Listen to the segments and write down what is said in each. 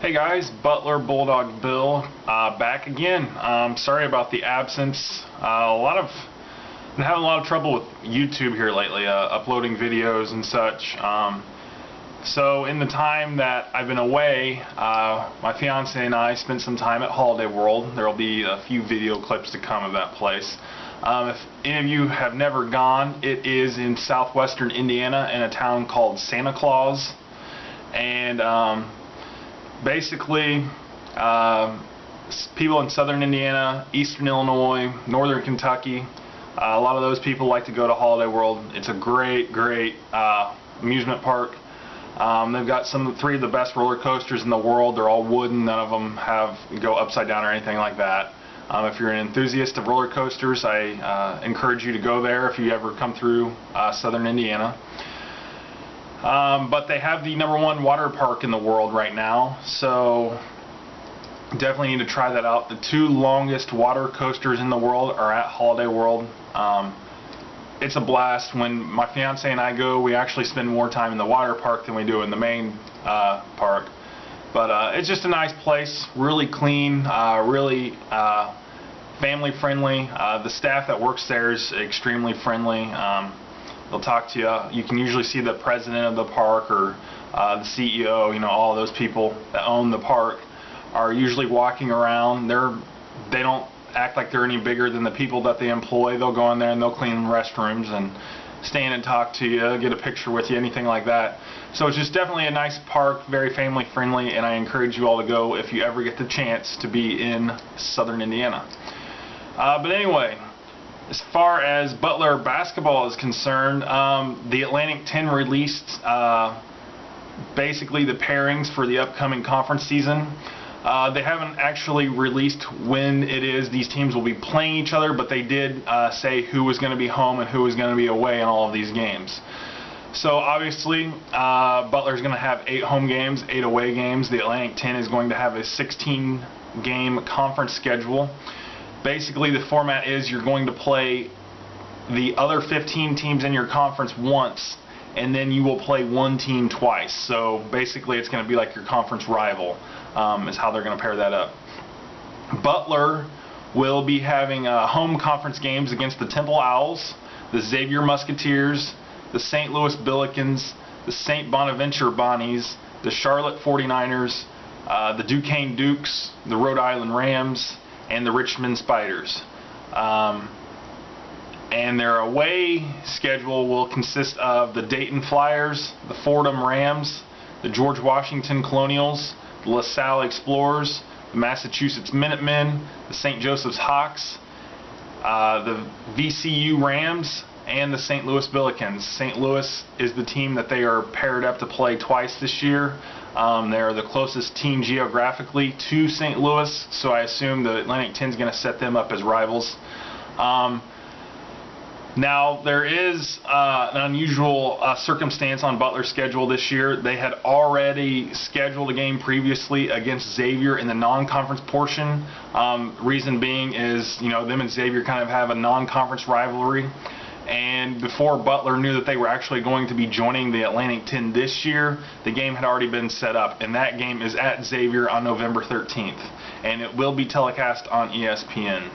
Hey guys, Butler Bulldog Bill back again. Sorry about the absence. I'm having a lot of trouble with YouTube here lately, uploading videos and such. So in the time that I've been away, my fiance and I spent some time at Holiday World. There will be a few video clips to come of that place. If any of you have never gone, it is in southwestern Indiana in a town called Santa Claus. And basically, people in southern Indiana, eastern Illinois, northern Kentucky, a lot of those people like to go to Holiday World. It's a great amusement park. They've got three of the best roller coasters in the world. They're all wooden. None of them go upside down or anything like that. If you're an enthusiast of roller coasters, I encourage you to go there if you ever come through southern Indiana. But they have the #1 water park in the world right now, so definitely need to try that out. The two longest water coasters in the world are at Holiday World. It's a blast. When my fiance and I go, we actually spend more time in the water park than we do in the main park. But it's just a nice place, really clean, really family friendly. The staff that works there is extremely friendly. They'll talk to you. You can usually see the president of the park or the CEO. You know, all those people that own the park are usually walking around. They don't act like they're any bigger than the people that they employ. They'll go in there and they'll clean restrooms and stand and talk to you, get a picture with you, anything like that. So it's just definitely a nice park, very family friendly, and I encourage you all to go if you ever get the chance to be in southern Indiana. But anyway, as far as Butler basketball is concerned, the Atlantic 10 released basically the pairings for the upcoming conference season. They haven't actually released when it is these teams will be playing each other, but they did say who was going to be home and who was going to be away in all of these games. So obviously, Butler's going to have 8 home games, 8 away games. The Atlantic 10 is going to have a 16-game conference schedule. Basically, the format is you're going to play the other 15 teams in your conference once, and then you will play one team twice. So basically, it's going to be like your conference rival, is how they're going to pair that up. Butler will be having home conference games against the Temple Owls, the Xavier Musketeers, the St. Louis Billikens, the St. Bonaventure Bonnies, the Charlotte 49ers, the Duquesne Dukes, the Rhode Island Rams, and the Richmond Spiders. And their away schedule will consist of the Dayton Flyers, the Fordham Rams, the George Washington Colonials, the LaSalle Explorers, the Massachusetts Minutemen, the St. Joseph's Hawks, the VCU Rams, and the St. Louis Billikens. St. Louis is the team that they are paired up to play twice this year. They are the closest team geographically to St. Louis, so I assume the Atlantic 10 is going to set them up as rivals. Now, there is an unusual circumstance on Butler's schedule this year. They had already scheduled a game previously against Xavier in the non-conference portion. Reason being is, you know, them and Xavier kind of have a non-conference rivalry. And before Butler knew that they were actually going to be joining the Atlantic 10 this year, the game had already been set up. And that game is at Xavier on November 13th. And it will be telecast on ESPN.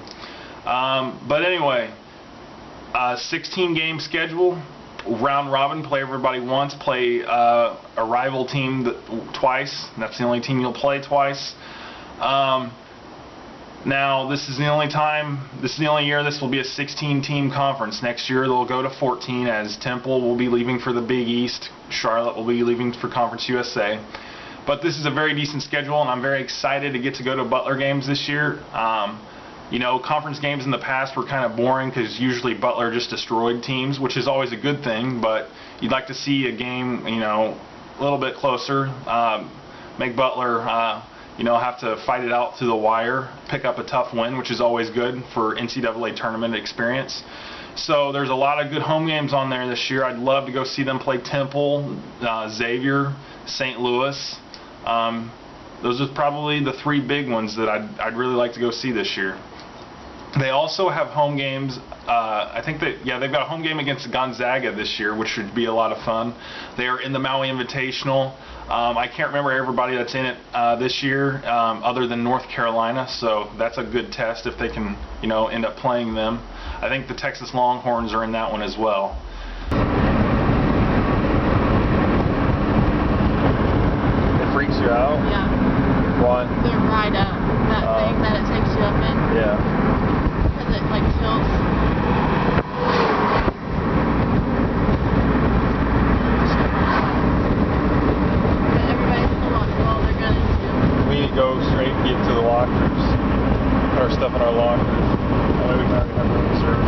But anyway, 16-game schedule, round robin, play everybody once, play a rival team twice. That's the only team you'll play twice. Now, this is the only year this will be a 16-team conference. Next year they'll go to 14, as Temple will be leaving for the Big East, Charlotte will be leaving for Conference USA. But this is a very decent schedule, and I'm very excited to get to go to Butler games this year. You know, conference games in the past were kind of boring because usually Butler just destroyed teams, which is always a good thing, but you'd like to see a game, you know, a little bit closer, make Butler, you know, have to fight it out to the wire, pick up a tough win, which is always good for NCAA tournament experience. So there's a lot of good home games on there this year. I'd love to go see them play Temple, Xavier, St. Louis. Those are probably the 3 big ones that I'd really like to go see this year. They also have home games. I think that, yeah, they've got a home game against Gonzaga this year, which should be a lot of fun. They are in the Maui Invitational. I can't remember everybody that's in it this year, other than North Carolina. So that's a good test if they can, you know, end up playing them. I think the Texas Longhorns are in that one as well. It freaks you out? Yeah. Why? The ride up, that thing that it takes you up in. Yeah. Because it like tilts. But everybody's in the volleyball, they're gonna do. We need to go straight and get to the lockers. Put our stuff in our lockers. That way we can already have room reserved.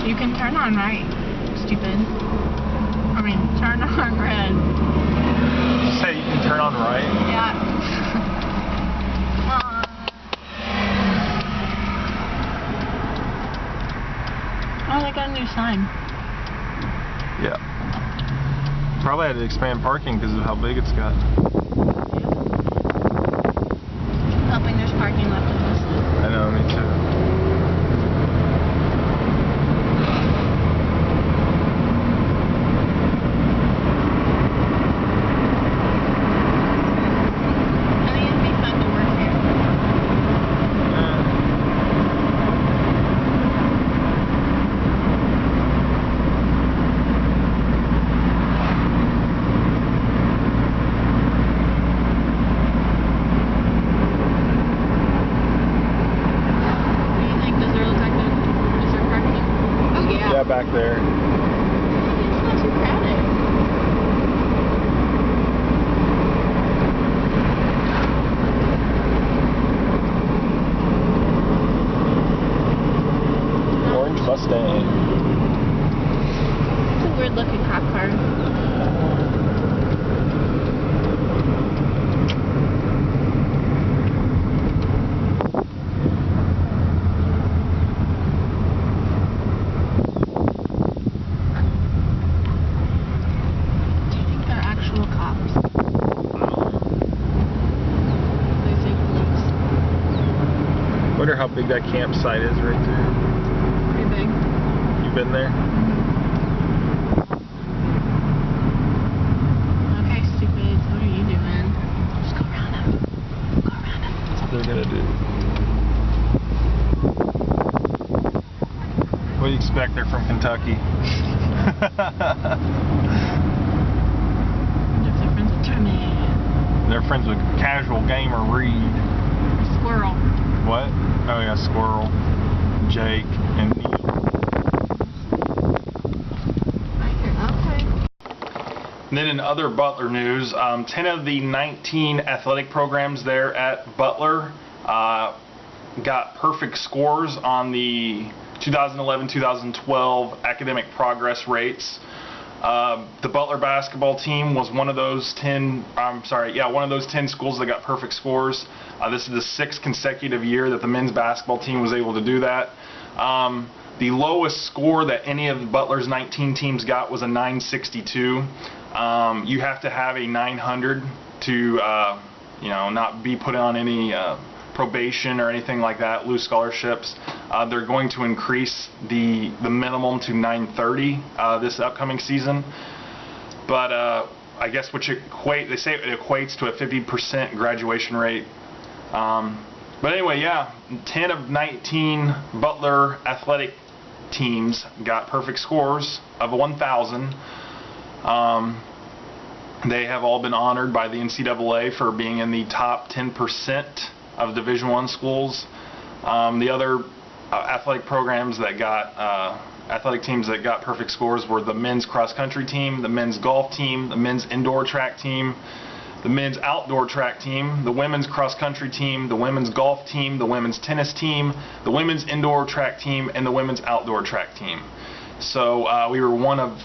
You can turn on right, stupid. I mean, turn on red. Did you say you can turn on right? Yeah. Oh, they got a new sign. Yeah. Probably had to expand parking because of how big it's got. Hoping there's parking left in this. I know, me too. Back there. It's not too crowded. Orange Mustang. It's a weird looking cop car. I wonder how big that campsite is right there. Pretty big. You been there? Okay, stupid. What are you doing? Just go around him. Go around him. That's what they're gonna do. What do you expect? They're from Kentucky. They're friends with Tommy. They're friends with Casual Gamer Reed. Squirrel. What? Oh yeah, Squirrel, Jake, and Neil. Okay. And then in other Butler news, 10 of the 19 athletic programs there at Butler got perfect scores on the 2011-2012 academic progress rates. The Butler basketball team was one of those 10. One of those 10 schools that got perfect scores. This is the 6th consecutive year that the men's basketball team was able to do that. The lowest score that any of Butler's 19 teams got was a 962. You have to have a 900 to, not be put on any probation or anything like that, lose scholarships. They're going to increase the minimum to 930 this upcoming season. But I guess they say it equates to a 50% graduation rate. But anyway, yeah, 10 of 19 Butler athletic teams got perfect scores of 1,000. They have all been honored by the NCAA for being in the top 10% of Division I schools. The other athletic programs that got athletic teams that got perfect scores were the men's cross country team, the men's golf team, the men's indoor track team, the men's outdoor track team, the women's cross country team, the women's golf team, the women's tennis team, the women's indoor track team, and the women's outdoor track team. So we were one of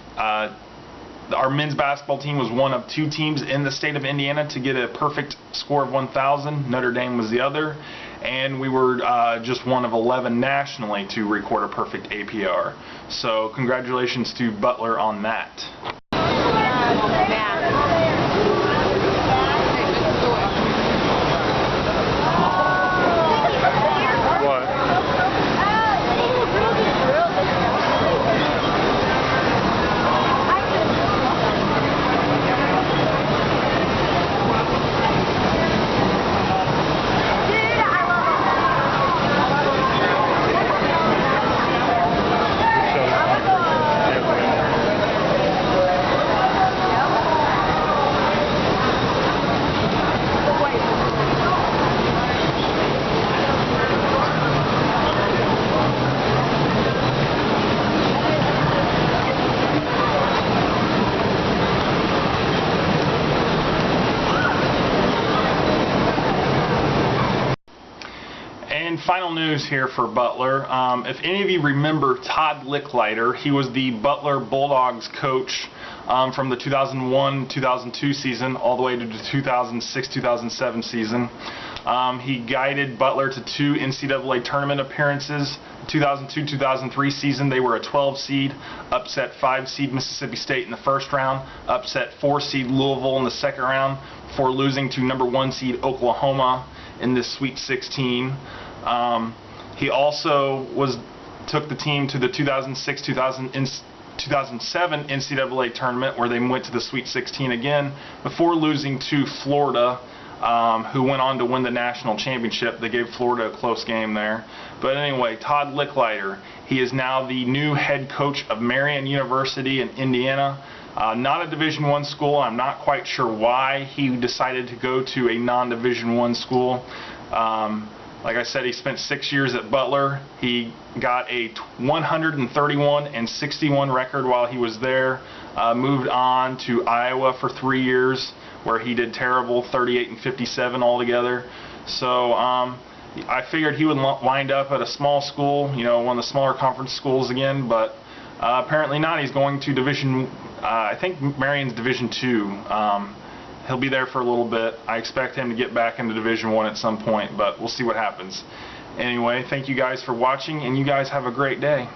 Our men's basketball team was one of 2 teams in the state of Indiana to get a perfect score of 1,000. Notre Dame was the other. And we were just one of 11 nationally to record a perfect APR. So congratulations to Butler on that. And final news here for Butler. If any of you remember Todd Lickliter, he was the Butler Bulldogs coach from the 2001-2002 season all the way to the 2006-2007 season. He guided Butler to 2 NCAA tournament appearances. 2002-2003 season, they were a 12 seed, upset 5 seed Mississippi State in the first round, upset 4 seed Louisville in the second round, before losing to number 1 seed Oklahoma in this Sweet 16. He also took the team to the 2006-2007 NCAA tournament, where they went to the Sweet 16 again, before losing to Florida, who went on to win the national championship. They gave Florida a close game there. But anyway, Todd Lickliter, he is now the new head coach of Marian University in Indiana. Not a Division I school. I'm not quite sure why he decided to go to a non-Division I school. Like I said, he spent 6 years at Butler. He got a 131-61 record while he was there. Moved on to Iowa for 3 years, where he did terrible, 38-57 altogether. So I figured he would wind up at a small school, you know, one of the smaller conference schools again, but apparently not. He's going to Division, I think Marian's Division II. He'll be there for a little bit. I expect him to get back into Division I at some point, but we'll see what happens. Anyway, thank you guys for watching, and you guys have a great day.